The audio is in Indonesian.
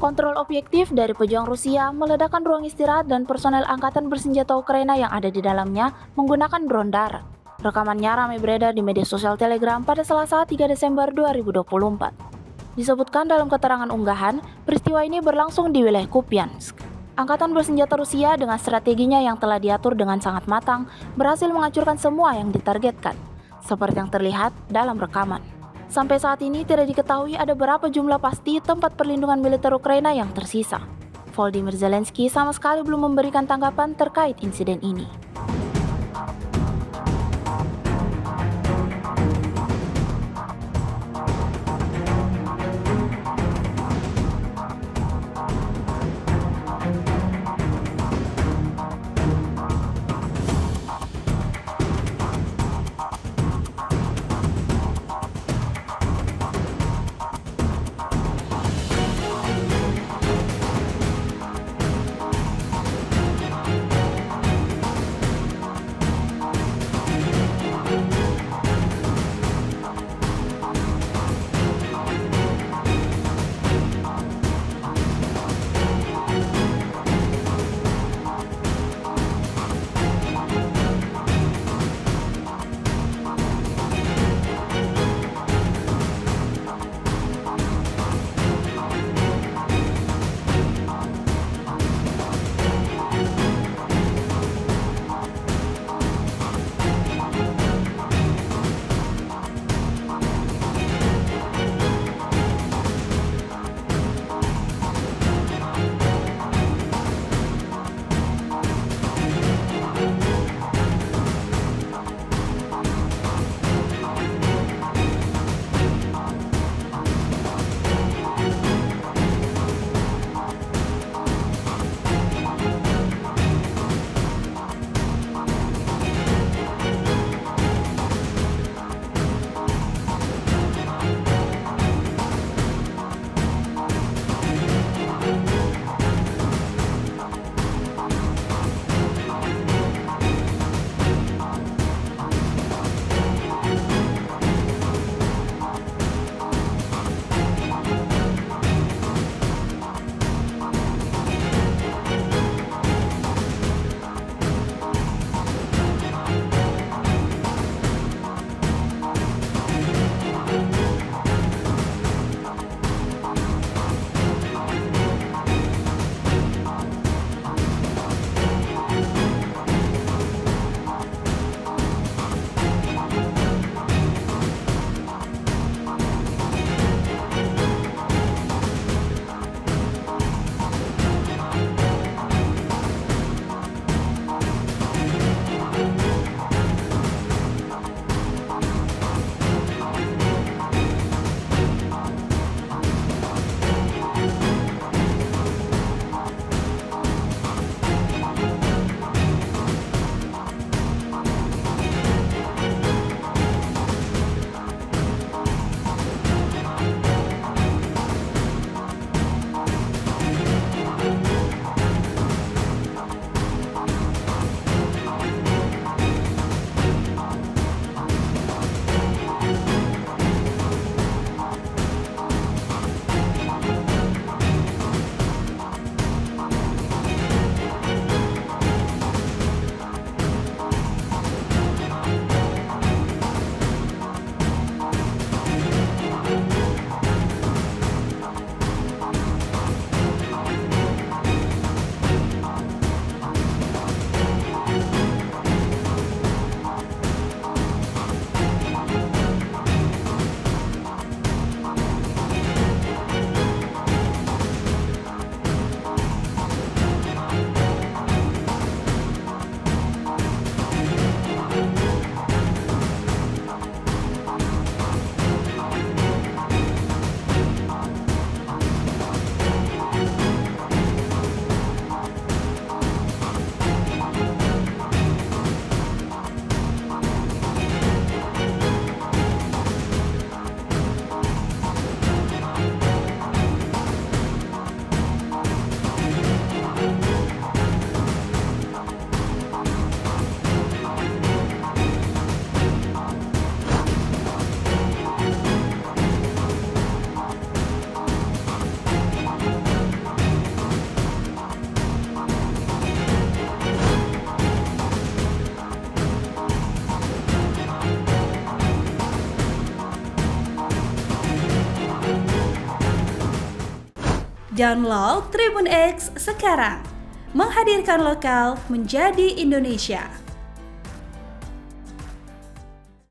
Kontrol objektif dari pejuang Rusia meledakkan ruang istirahat dan personel angkatan bersenjata Ukraina yang ada di dalamnya menggunakan drone darat. Rekamannya ramai beredar di media sosial Telegram pada Selasa 3 Desember 2024. Disebutkan dalam keterangan unggahan, peristiwa ini berlangsung di wilayah Kupiansk. Angkatan bersenjata Rusia dengan strateginya yang telah diatur dengan sangat matang berhasil menghancurkan semua yang ditargetkan, seperti yang terlihat dalam rekaman. Sampai saat ini tidak diketahui ada berapa jumlah pasti tempat perlindungan militer Ukraina yang tersisa. Volodymyr Zelensky sama sekali belum memberikan tanggapan terkait insiden ini. Download Tribun X sekarang. Menghadirkan lokal menjadi Indonesia.